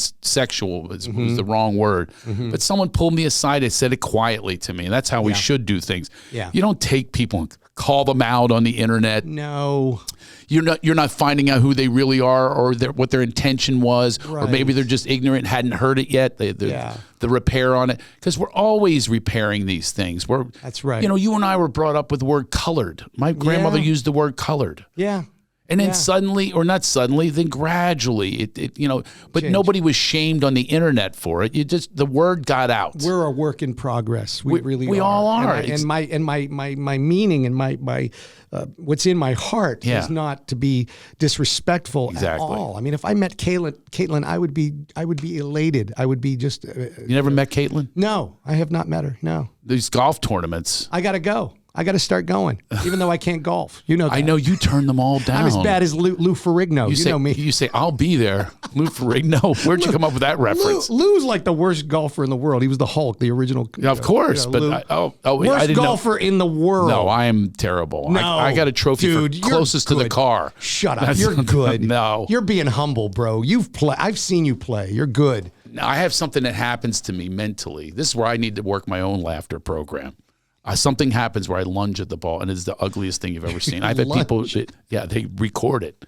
transsexual was the wrong word. But someone pulled me aside and said it quietly to me. And that's how we should do things. Yeah. You don't take people and call them out on the internet. No. You're not finding out who they really are or what their intention was, or maybe Right. they're just ignorant, hadn't heard it yet. The repair on it, because we're always repairing these things. That's right. You and I were brought up with the word colored. My grandmother Yeah. used the word colored. Yeah. And then Yeah. suddenly, or not suddenly, then gradually, but Changed. nobody was shamed on the internet for it. The word got out. We're a work in progress. We really we are. all are. And my meaning and my what's in my heart Yeah. is not to be disrespectful Exactly. at all. I mean, if I met Caitlin, I would be elated. I would be just You never met Caitlin? no. I have not met her. No. These golf tournaments. I got to go. I got to start going, even though I can't golf. You know that. I know you turn them all down. I'm as bad as Lou Ferrigno. You know me. You say, I'll be there. Lou Ferrigno. Where'd you come up with that reference? Lou's like the worst golfer in the world. He was the Hulk, the original. Yeah, of course, but Lou. I Worst didn't know. golfer in the world. No, I am terrible. No, I got a trophy dude, for you're closest to the good. car. Shut up. That's- You're good. No. You're being humble, bro. I've seen you play. You're good. Now, I have something that happens to me mentally. This is where I need to work my own laughter program. Something happens where I lunge at the ball, and it's the ugliest thing you've ever seen. I've had people, they record it.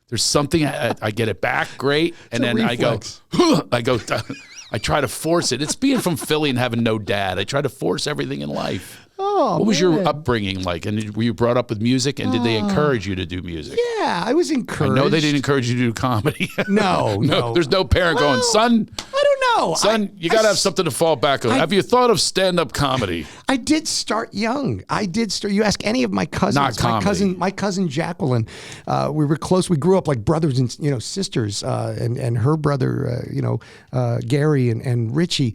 There's something, I get it back, great, and a then reflex. I try to force it. It's being from Philly and having no dad. I try to force everything in life. Oh, What was your man. upbringing like? And were you brought up with music, and did they encourage you to do music? Yeah, I was encouraged. No, they didn't encourage you to do comedy. No. There's no parent going, son, I don't know. son, you got to have something to fall back on. Have you thought of stand-up comedy? I did start young. You ask any of my cousins. Not comedy. My cousin Jacqueline. We were close. We grew up like brothers and sisters. And her brother, Gary and Richie.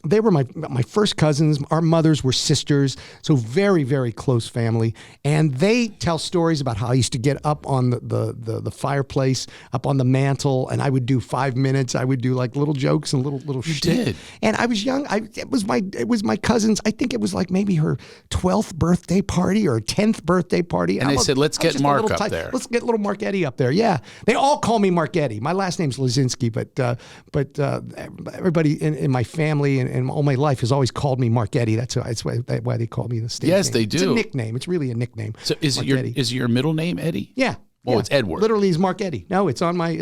They were my first cousins. Our mothers were sisters, so very, very close family. And they tell stories about how I used to get up on the fireplace, up on the mantle, and I would do 5 minutes. I would do like little jokes and little shit. did. And I was young. It was my cousin's. I think it was like maybe her 12th birthday party or 10th birthday party. And they said, "Let's get Mark little up there." Let's get little Marketti up there. Yeah, they all call me Marketti. My last name's Lazinski, but everybody in my family and all my life has always called me Marketti. That's why they call me the stage Yes, name. they It's a do. nickname. It's really a nickname. So is Marketti. it your middle name Eddie? Yeah. Oh, yeah. it's Edward. Literally, is Marketti. No, it's on my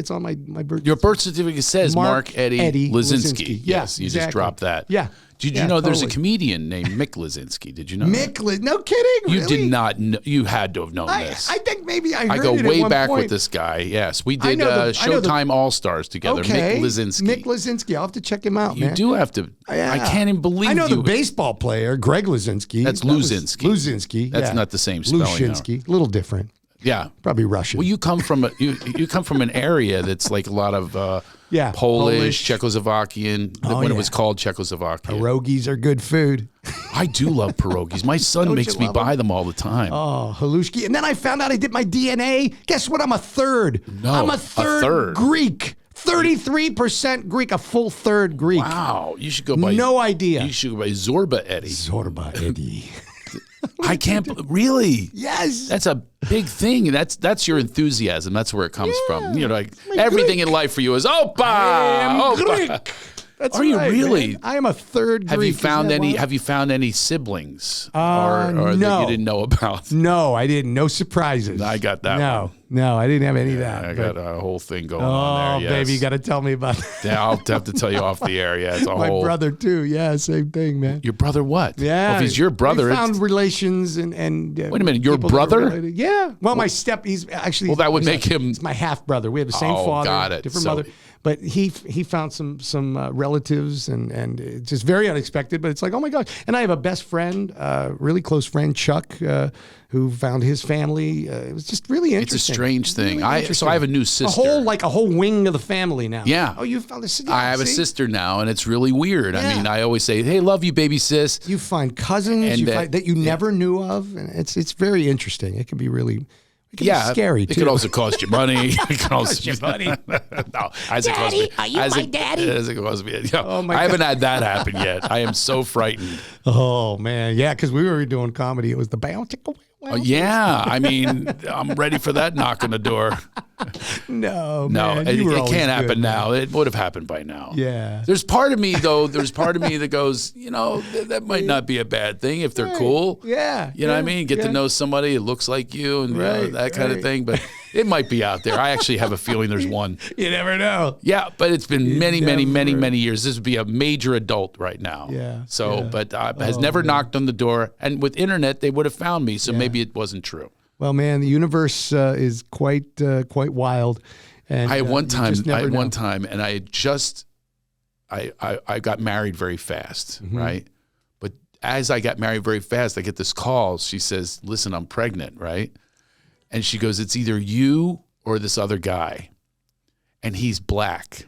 birth. Your birth certificate says Mark Eddie Lazinski. Yeah, Yes, you just exactly. dropped that. Yeah. Did you Yeah, know there's a totally. comedian named Mick Lazinski? Did you know that? Mick, no kidding. You really? did not know. You had to have known I this. think maybe I heard I go it at way one back point. with this guy. Yes, we I did know the- I know the- Showtime All Stars together. Okay. Mick Lazinski. Mick Lazinski. I'll have to check him out, You man. do have to. Yeah. I can't even believe I know you. the baseball player, Greg Lazinski. That's That was Luzinski. Luzinski. That's yeah. not the same spelling. Lushinsky. A little different. Yeah. Probably Russian. Well, you come from you come from an area that's like a lot of Yeah, Polish, Polish. Czechoslovakian. Oh, when it yeah. was called Czechoslovakia. Pierogies are good food. I do love pierogies. My son Don't makes you me love buy them all the time. Oh, halushki. And then I found out I did my DNA. Guess what? I'm a third. No, I'm a a third, third. Greek. 33% Greek, a full third Greek. Wow. You should go by. No idea. You should go by Zorba Eddie. Zorba Eddie. I can't. Really? Yes. That's a big thing. That's your enthusiasm. That's where it comes from. You know, like everything in life for you is Opa. Opa. That's Are you right, really? man. I am a third Greek. Have you found Isn't that any? wild? Have you found any siblings No. that you didn't know about? No, I didn't. No surprises. I got that No, one. no, I didn't have any of that. I but- got a whole thing going Oh, on there. Yes. baby, you got to tell me about that. Yeah, I'll have to tell you off the air. Yeah, it's a My whole. brother too. Yeah, same thing, man. Your brother what? Yeah, Well, if he's your brother, We it's, found relations and. Wait a minute, your people that were brother? related. Yeah. Well, my he's actually. Well, that would he's make him- He's my half brother. We have the same Oh, father, got it. different So- mother. But he found some relatives and it's just very unexpected. But it's like, oh my gosh! And I have a best friend, really close friend, Chuck, who found his family. It was just really interesting. it's a strange thing. Really So interesting. I have a new sister. a whole wing of the family now. Yeah. Oh, you found a sister. I have a See? sister now, and it's really weird. I Yeah. mean, I always say, "Hey, love you, baby sis." You find cousins And you find that you never knew of, and it's very interesting. It can be really. It can be scary it too. could also cost you money. It can also Cost you money. no, as it costs Daddy, me. are you as my it, daddy? As it costs me. Yeah, Oh, my I haven't had that happen yet. I am so frightened. Oh man, yeah, because we were doing comedy. It was the bounty. Yeah, I mean, I'm ready for that knock on the door. No, No, man, it you were always can't good, happen man. now. It would have happened by now. Yeah. There's part of me though. There's part of me that goes, that might not be a bad thing if they're cool. Yeah, You know what I yeah, mean? Get yeah. to know somebody that looks like you and Right, that kind of right. thing. But it might be out there. I actually have a feeling there's one. You never know. Yeah, but it's been many, many, many, never- many years. This would be a major adult right now. Yeah, So, yeah. but has never knocked on the door. And with internet, they would have found me. So maybe it wasn't true. Well, man, the universe is quite wild. And I had one you time. just never know. And I had just, I got married very fast, Mm-hmm. right? But as I got married very fast, I get this call. She says, "Listen, I'm pregnant," right? And she goes, "It's either you or this other guy, and he's black."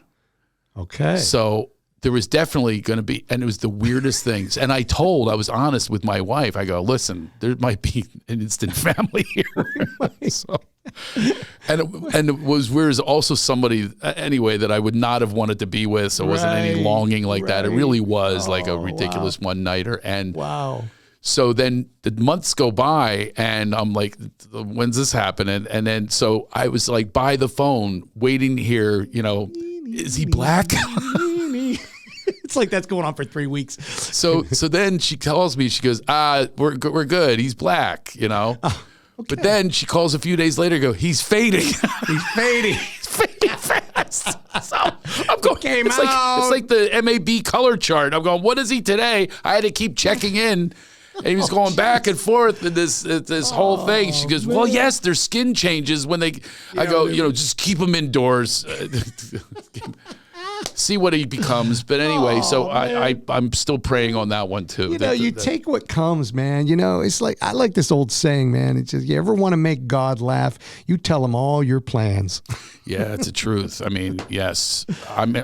Okay. So there was definitely going to be, and it was the weirdest things. And I was honest with my wife. I go, "Listen, there might be an instant family here." So, and it was weird. Is also somebody anyway that I would not have wanted to be with. So it wasn't any Right, longing like that. It right. really was like a Oh, ridiculous one nighter. And wow. so then the months go by, and I'm like, "When's this happening?" And then so I was like by the phone waiting to hear, is he black? It's like that's going on for 3 weeks. So then she tells me, she goes, we're good. He's black, But then she calls a few days later, he's fading. He's fading. He's fading fast. So I'm going, Came it's out. like the MAB color chart. I'm going, what is he today? I had to keep checking in. And he was going back and forth in this whole thing. She goes, well, yes, their skin changes when they, I go, just keep them indoors. See what he becomes. But anyway, so I'm still praying on that one too. You take what comes, man. It's like, I like this old saying, man. It's just, you ever want to make God laugh, you tell him all your plans. Yeah, it's the truth. I mean, yes.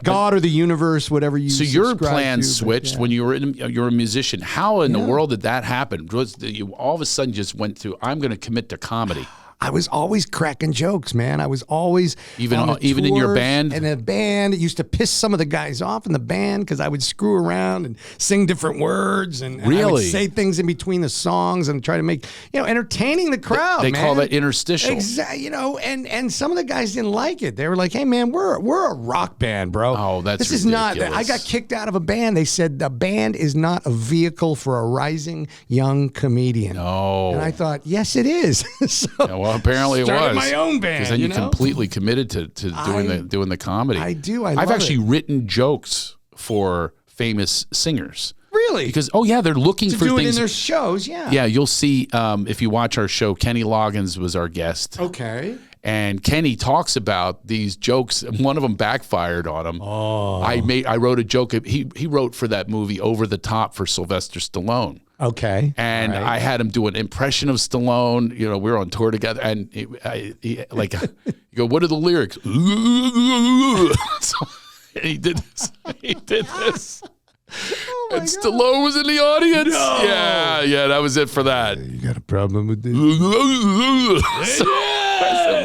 God or the universe, whatever you So your subscribe plans to, but switched yeah. when you're a musician. How in the world did that happen? You all of a sudden just went to, I'm going to commit to comedy. I was always cracking jokes, man. I was always Even on the in your tours, band? And the band, it used to piss some of the guys off in the band because I would screw around and sing different words and I would Really? say things in between the songs and try to make entertaining the crowd. They man. call that interstitial. Exactly. And some of the guys didn't like it. They were like, "Hey, man, we're a rock band, bro. Oh, that's this is not." ridiculous. I got kicked out of a band. They said the band is not a vehicle for a rising young comedian. No. And I thought, yes, it is. So Yeah, well, apparently it started was. my own band. Because then you know? completely committed to doing the comedy. I do. I I've love actually it. written jokes for famous singers. Really? Because they're looking to for do it things. in their shows, yeah. Yeah, you'll see if you watch our show. Kenny Loggins was our guest. Okay. And Kenny talks about these jokes. One of them backfired on him. Oh. I wrote a joke. He wrote for that movie Over the Top for Sylvester Stallone. Okay. And All right. I had him do an impression of Stallone. We were on tour together, and you go, "What are the lyrics?" So, and he did this. And Stallone was in the audience. No. Yeah, that was it for that. You got a problem with this? So I said,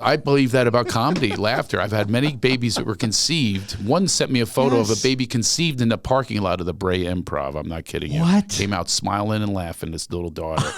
I believe that about comedy, laughter. I've had many babies that were conceived. One sent me a photo of a baby conceived in the parking lot of the Brea Improv. I'm not kidding you. What? Came out smiling and laughing, this little daughter.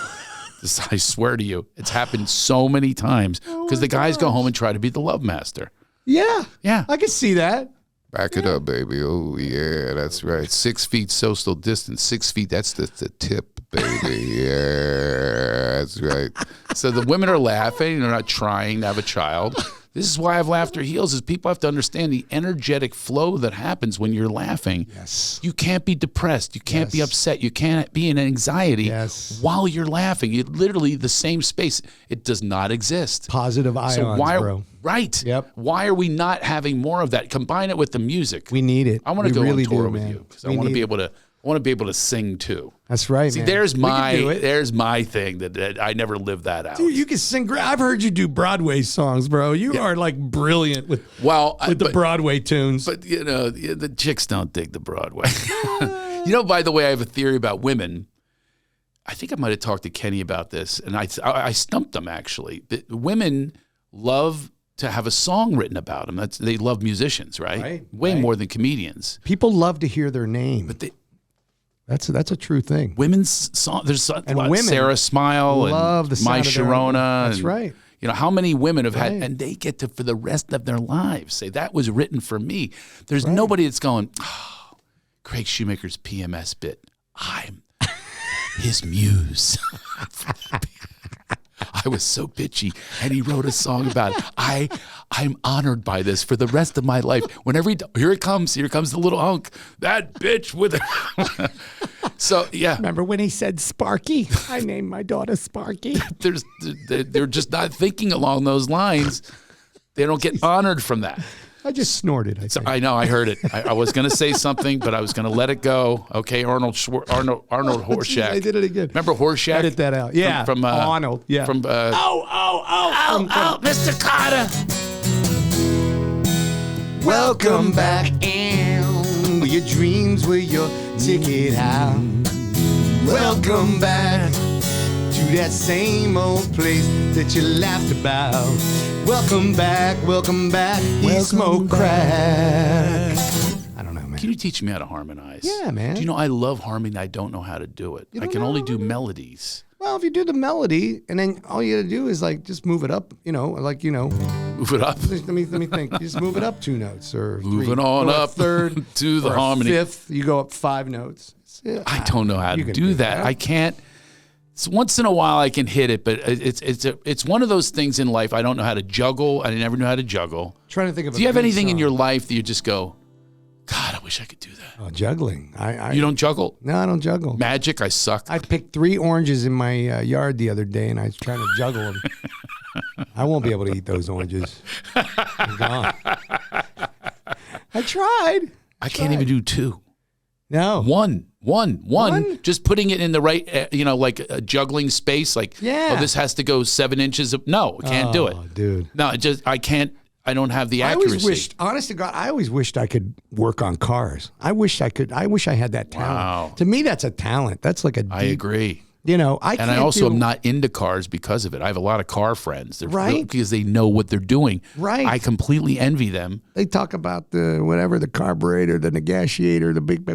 I swear to you, it's happened so many times because the guys go home and try to be the love master. Yeah. Yeah. I can see that. Back it up, baby. Oh, yeah, that's right. 6 feet social distance. 6 feet, that's the tip, baby. Yeah, that's right. So the women are laughing. They're not trying to have a child. This is why I have laughter heals, is people have to understand the energetic flow that happens when you're laughing. Yes. You can't be depressed. You can't be upset. You can't be in anxiety while you're laughing. It literally, the same space, it does not exist. Positive ions, So why, bro. Right. Yep. Why are we not having more of that? Combine it with the music. We need it. I want to go really on tour do, with man. you because I want to be able to. I want to be able to sing too. That's right, See, man. there's We can do my it. there's my thing that I never lived that out. Dude, you can sing great. I've heard you do Broadway songs, bro. You are like brilliant with the Broadway tunes. But you know, the chicks don't dig the Broadway. You know, by the way, I have a theory about women. I think I might have talked to Kenny about this, and I stumped them actually. That women love to have a song written about them. They love musicians, right? Way more than comedians. People love to hear their name. But that's a true thing. Women's song. There's a And lot. women Sarah Smile love and the sound My of their Sharona. own. That's right. You know, how many women have had, and they get to, for the rest of their lives, say, that was written for me. There's nobody that's going, oh, Craig Shoemaker's PMS bit. I'm his muse. I was so bitchy, and he wrote a song about it. I'm honored by this for the rest of my life. Whenever here comes the little hunk, that bitch with it. So yeah, remember when he said Sparky? I named my daughter Sparky. They're just not thinking along those lines. They don't get honored from that. I just snorted. I know. I heard it. I was going to say something, but I was going to let it go. Okay, Arnold Horshack. I did it again. Remember Horshack? Edit that out. Yeah, from Arnold. Yeah. From Mr. Carter. Welcome back in where your dreams were your ticket out. Welcome back to that same old place that you laughed about. Welcome back, we smoke crack. I don't know, man. Can you teach me how to harmonize? Yeah, man. Do you know I love harmony? I don't know how to do it. I can only do melodies. Well, if you do the melody, and then all you gotta do is like just move it up, Move it up. Let me think. You just move it up 2 notes or Moving three. on Go up third to the or a harmony. fifth. You go up 5 notes. I don't know how to can do that. I can't. So once in a while I can hit it, but it's one of those things in life I don't know how to juggle. I never knew how to juggle. Trying to think of. Do you have anything in your life that you just go, God, I wish I could do that? Oh, juggling. You don't juggle? No, I don't juggle. Magic, I suck. I picked 3 oranges in my yard the other day, and I was trying to juggle them. I won't be able to eat those oranges. They're gone. I tried. I can't even do 2. No. One. Just putting it in the right, like a juggling space. Like, Yeah. oh, this has to go 7 inches. No, I can't do it. Dude. No, I can't. I don't have the accuracy. I always wished, honest to God, I always wished I could work on cars. I wish I had that talent. Wow. To me, that's a talent. That's like a deep, I agree. I also am not into cars because of it. I have a lot of car friends. Right. Because they know what they're doing. Right. I completely envy them. They talk about the carburetor, the negotiator, the big,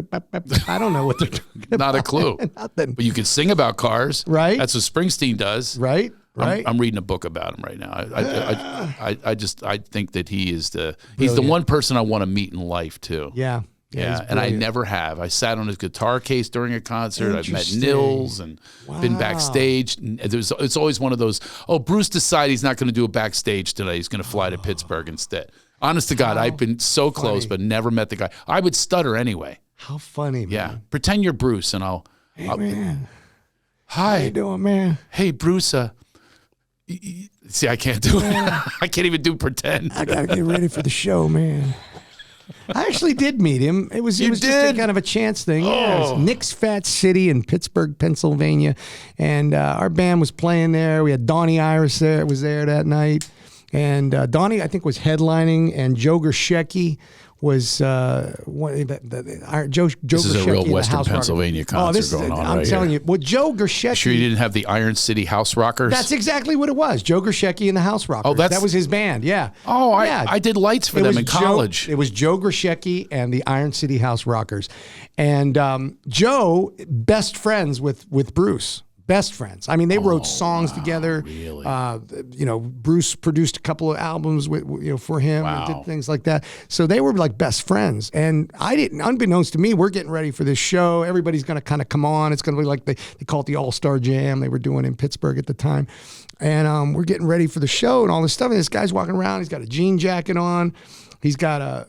I don't know what they're talking about. Not a clue. Nothing. But you can sing about cars. Right. That's what Springsteen does. Right. I'm reading a book about him right now. I think that he's the one person I want to meet in life too. Yeah. Yeah, and I never have. I sat on his guitar case during a concert. I've met Nils and been backstage. And it's always one of those, Bruce decided he's not going to do a backstage today. He's going to fly to Pittsburgh instead. Honest to God, I've been so close, but never met the guy. I would stutter anyway. How funny, man. Yeah. Pretend you're Bruce and I'll. Hey, man. Hi. How you doing, man? Hey, Bruce. See, I can't do it. I can't even do pretend. I got to get ready for the show, man. I actually did meet him. It was just a kind of a chance thing. Oh. Yeah, it was Nick's Fat City in Pittsburgh, Pennsylvania, and our band was playing there. We had Donnie Iris was there that night, and Donnie I think was headlining, and Joe Gershecki Joe This is a Grushecky real and the Western House Pennsylvania concert going on I'm right telling here. you. Well, Joe Grushecky. Sure you didn't have the Iron City House Rockers? That's exactly what it was. Joe Grushecky and the House Rockers. Oh, that was his band. Yeah. Oh, yeah. I did lights for them in college. It was Joe Grushecky and the Iron City House Rockers, and Joe best friends with Bruce. Best friends. I mean, they wrote songs together. Really? Bruce produced a couple of albums for him and did things like that. So they were like best friends. And unbeknownst to me, we're getting ready for this show. Everybody's going to kind of come on. It's going to be like they call it the All-Star Jam. They were doing in Pittsburgh at the time. And we're getting ready for the show and all this stuff. And this guy's walking around. He's got a jean jacket on. He's got a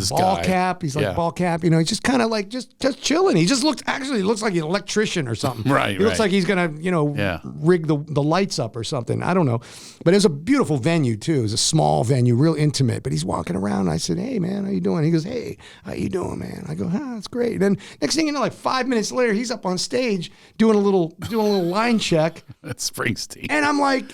ball cap. He's like ball cap. He's just kind of like just chilling. He just looks like an electrician or something. Right. He looks like he's gonna rig the lights up or something. I don't know. But it was a beautiful venue too. It was a small venue, real intimate. But he's walking around. And I said, "Hey man, how you doing?" He goes, "Hey, how you doing, man?" I go, "That's great." And then next thing you know, like 5 minutes later, he's up on stage doing a little line check. That's Springsteen. And I'm like,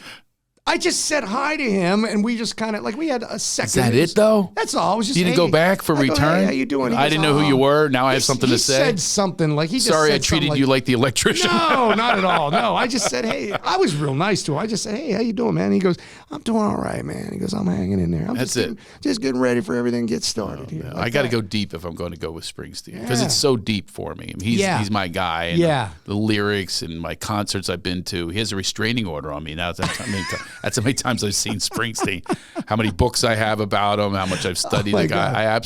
I just said hi to him, and we just kind of we had a second. Is that it though? That's all. It was just. You didn't go back for return? Hey, how you doing? I didn't know who you were. Now I have something to say. He said something like he just Sorry, said I treated you like the electrician. No, not at all. No, I just said, hey. I was real nice to him. I just said, hey, how you doing, man? He goes, I'm doing all right, man. He goes, I'm hanging in there. That's just getting ready for everything to get started here. I got to go deep if I'm going to go with Springsteen because it's so deep for me. I mean, he's my guy. And the lyrics and my concerts I've been to. He has a restraining order on me now. That's how many times I've seen Springsteen, how many books I have about him, how much I've studied the guy.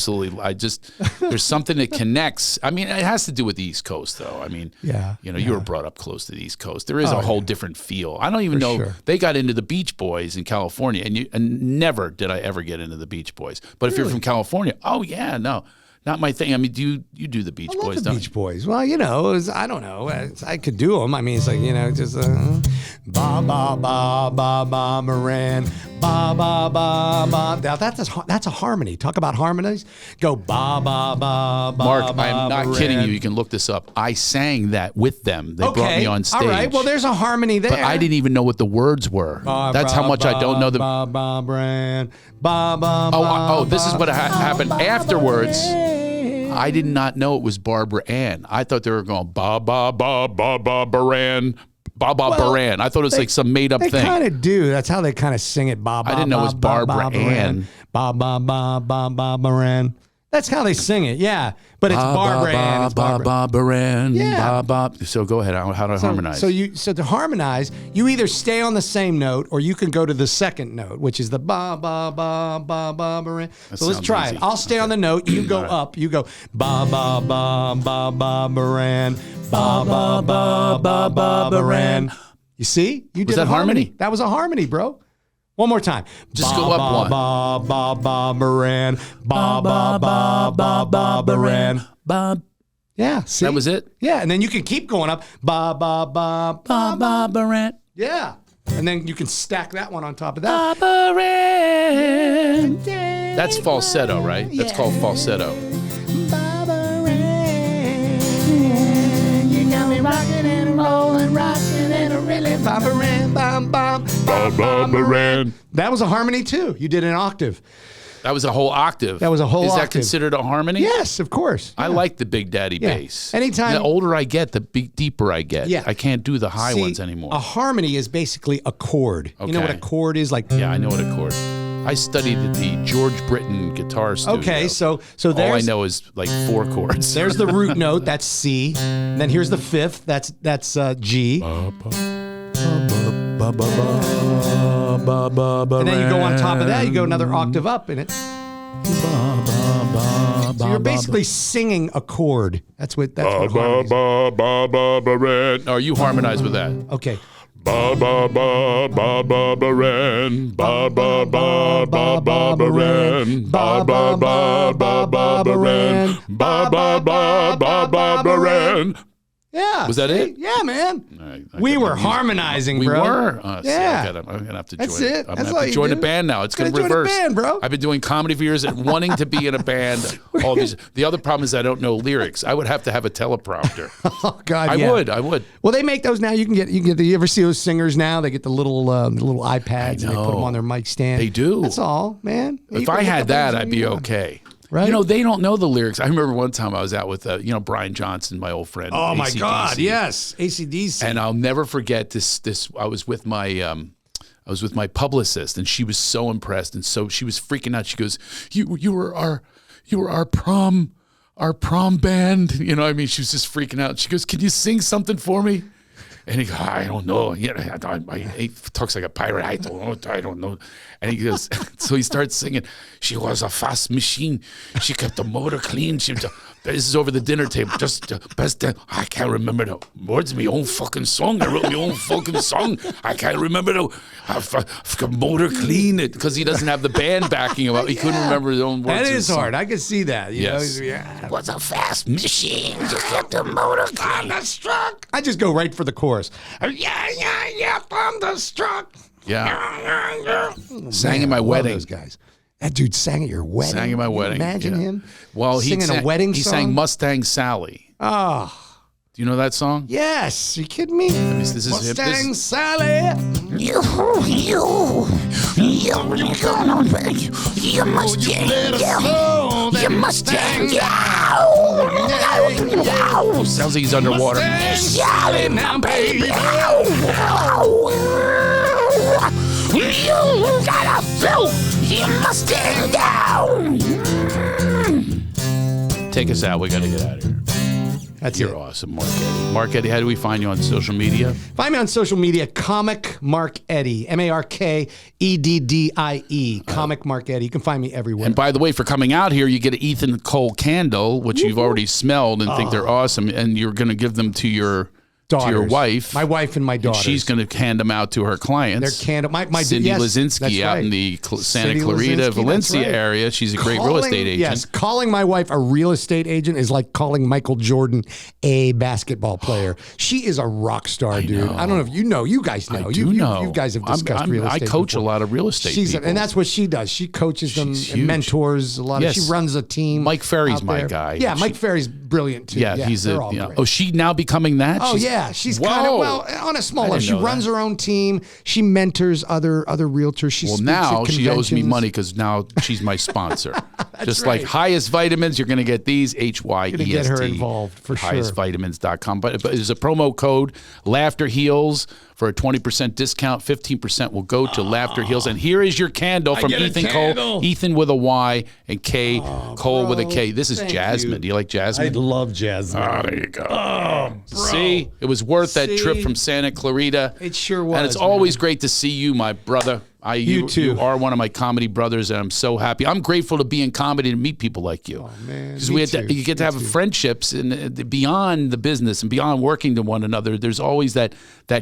There's something that connects. I mean, it has to do with the East Coast, though. I mean, you were brought up close to the East Coast. There is a whole different feel. I don't even know. Sure. They got into the Beach Boys in California, and never did I ever get into the Beach Boys. But if you're from California, not my thing. I mean, do you do the Beach Boys? The Beach Boys. Well, I don't know. I could do them. I mean, it's like just ba ba ba ba ba Moran, ba ba ba ba. Now that's a harmony. Talk about harmonies. Go ba ba ba ba. Mark, I'm not kidding you. You can look this up. I sang that with them. They brought me on stage. All right. Well, there's a harmony there. But I didn't even know what the words were. That's how much I don't know the. Ba ba Bran, ba ba. Oh, this is what happened afterwards. I did not know it was Barbara Ann. I thought they were going ba ba ba ba ba Baran, ba ba Baran. I thought it was like some made up thing. They kind of do. That's how they kind of sing it. Ba ba. I didn't know it was Barbara Ann. Ba ba ba ba ba Baran. That's how they sing it. Yeah, but it's Barbara Ann. It's Barbara. Ba Baran. Yeah. Ba ba. So go ahead. How do I harmonize? So to harmonize, you either stay on the same note or you can go to the second note, which is the ba ba ba ba ba Baran. So let's try it. I'll stay on the note. You go up. You go ba ba ba ba ba Baran. Ba ba ba ba ba Baran. You see? You did that harmony? That was a harmony, bro. One more time. Just go up one. Ba ba ba Baran. Ba ba ba ba ba Baran. Ba. Yeah, see? That was it? Yeah, and then you can keep going up. Ba ba ba Ba ba Baran. Yeah. And then you can stack that one on top of that. Ba Baran. That's falsetto, right? That's called falsetto. You got me rocking and rolling, rocking and a really Ba-ba-ran, bam, bam, ba-ba-ba-ran. That was a harmony too. You did an octave. That was a whole octave. That was a whole octave. Is that octave. Considered a harmony? Yes, of course. I like the Big Daddy bass. Anytime. The older I get, the deeper I get. Yeah. I can't do the high ones anymore. A harmony is basically a chord. Okay. You know what a chord is? Like. Yeah, I know what a chord. I studied at the George Britton guitar studio. Okay, so all there's. I know is like 4 chords. There's the root note. That's C. And then here's the fifth. That's G. And then you go on top of that. You go another octave up in it. So you're basically singing a chord. That's what harmonies are. Or you harmonize with that. Okay. Ba ba ba ba ba ba ran, ba ba ba ba ba ba ran, ba ba ba ba ba ba ran, ba ba ba ba ba ba ran. Yeah. Was that it? Yeah, man. Right, we were harmonizing, we bro. We were. Yeah. I'm gonna have to join. That's it. I'm That's gonna all have to you join do. a band now. It's gonna Join reverse. a band, bro. I've been doing comedy for years and wanting to be in a band. All these. The other problem is I don't know lyrics. I would have to have a teleprompter. Oh God, I would. Well, they make those now. You can get. You ever see those singers now? They get the little iPads and they put them on their mic stand. They do. That's all, man. If I had that, I'd be okay. right? You know, they don't know the lyrics. I remember one time I was out with, Brian Johnson, my old friend. Oh my AC/DC. God, yes, AC/DC. And I'll never forget this. I was with my publicist, and she was so impressed, and so she was freaking out. She goes, "You were our prom band." You know, what I mean, she was just freaking out. She goes, "Can you sing something for me?" And he goes, "I don't know. He talks like a pirate. I don't know. And he goes, so he starts singing. She was a fast machine. She kept the motor clean. This is over the dinner table. Just best. I can't remember the words of my own fucking song. I wrote my own fucking song. I can't remember the motor clean because he doesn't have the band backing him up. He couldn't remember his own words. That is hard. I can see that. You Yes. know? Yeah. Was a fast machine. She kept the motor thunderstruck. I just go right for the chorus. Yeah, thunderstruck. Yeah. Sang Man, in my I love wedding. Those guys. That dude sang at your wedding. Sang at my Can you wedding. Imagine yeah. him. Well, singing a wedding He song. sang Mustang Sally. Oh, Do you know that song? yes. You kidding me? This is him. Mustang Sally. You gonna be. You must You must Sounds like he's underwater. Sally now, baby. You gotta float. You must stand down. Take us out. We got to get out of here. That's You're it. awesome, Mark Eddy. Mark Eddy, how do we find you on social media? Find me on social media, Comic Mark Eddy, MarkEddie, Comic Mark Eddy. You can find me everywhere. And by the way, for coming out here, you get an Ethan Cole candle, which you've already smelled and think they're awesome, and you're going to give them to your Daughters. wife. My wife and my And daughter. she's going to hand them out to her clients. They're candle. My Cindy yes, Lazinski that's out right. in the Santa Cindy Clarita, Lazinski, Valencia that's right. area. She's a great real estate agent. Yes, calling my wife a real estate agent is like calling Michael Jordan a basketball player. She is a rock star, dude. I don't know if you know. You guys know. I do know. You guys have discussed real estate. I coach before. a lot of real estate people. And that's what she does. She coaches them She's and huge. mentors a lot. Yes. She runs a team. Mike Ferry's out my there. guy. Yeah, Mike She- Ferry's brilliant too. Yeah, he's they're a. all You know, great. oh, she now becoming that? Oh yeah, she's kind of Whoa. on a small I level. didn't She know runs that. her own team. She mentors other realtors. She Well, speaks now at she owes me conventions. money because now she's my sponsor. Just right. like Hyest Vitamins, you're going to get these, Hyest. Gonna get her involved, for sure. HyestVitamins.com. But there's a promo code, Laughter Heals, for a 20% discount. 15% will go to Laughter Heals. And here is your candle from get a Ethan candle. Cole. Ethan with a Y and K, Cole with a bro, K. This is thank Jasmine. you. Do you like Jasmine? love Jasmine. Oh, there you go. See, it was worth that trip See? from Santa Clarita. It sure was. And it's always great to see you, my brother. You too. You are one of my comedy brothers, and I'm so happy. I'm grateful to be in comedy and meet people like you. Oh man, because me you too. get to have friendships and beyond the business and beyond working to one another. There's always that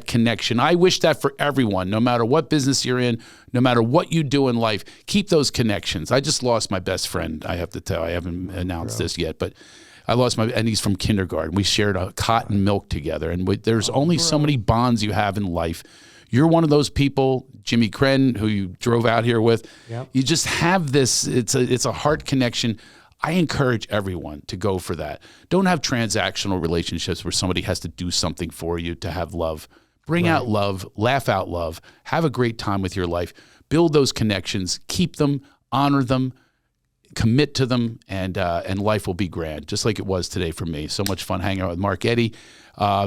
connection. I wish that for everyone, no matter what business you're in, no matter what you do in life. Keep those connections. I just lost my best friend. I have to tell. I haven't announced this yet, but. I lost and he's from kindergarten. We shared a cotton milk together, and there's only so many bonds you have in life. You're one of those people, Jimmy Crenn, who you drove out here with. Yep. You just have this. It's a heart connection. I encourage everyone to go for that. Don't have transactional relationships where somebody has to do something for you to have love. Bring out love, laugh out love, have a great time with your life. Build those connections, keep them, honor them. Commit to them, and life will be grand, just like it was today for me. So much fun hanging out with Mark Eddy.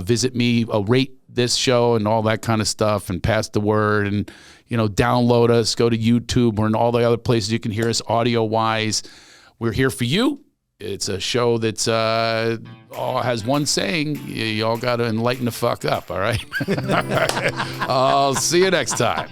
Visit me, rate this show and all that kind of stuff, and pass the word, and download us. Go to YouTube or in all the other places you can hear us audio-wise. We're here for you. It's a show that's all has one saying: you all got to enlighten the fuck up. All right. I'll see you next time.